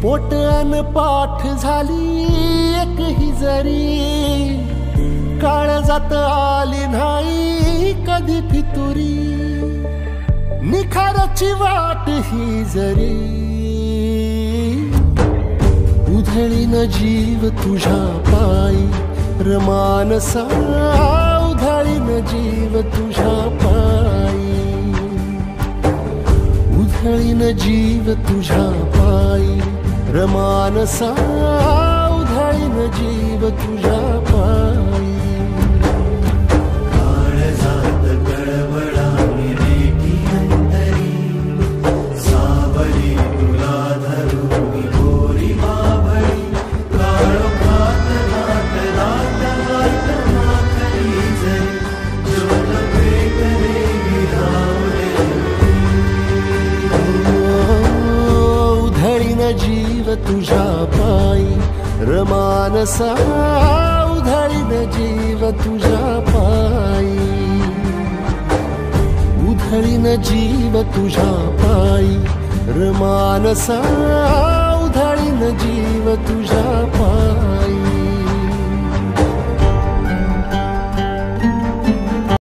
पोट अन पाठ झाली एक ही जरी, काळजात आली नाही कधी फितुरी, निखाराची वाट ही जरी, उधळीन जीव तुझ्या पायी रमानसा, उधळीन जीव तुझ्या पायी, उधळीन जीव तुझ्या पायी रमानसा, उधळीन जीव तुझ्या पायी. काळजात कळवळाली रेटी अंतरी, सावली तुला धरून गोरी माभळी, काळोखात नाट नाट नाट माखली जरी, ज्योत पेटले विरावले. उधळीन जीव तुझ्या पायी रमानसा, उधळीन जीव तुझ्या पायी, उधळीन जीव तुझ्या पायी रमानसा, उधळीन जीव तुझ्या पायी.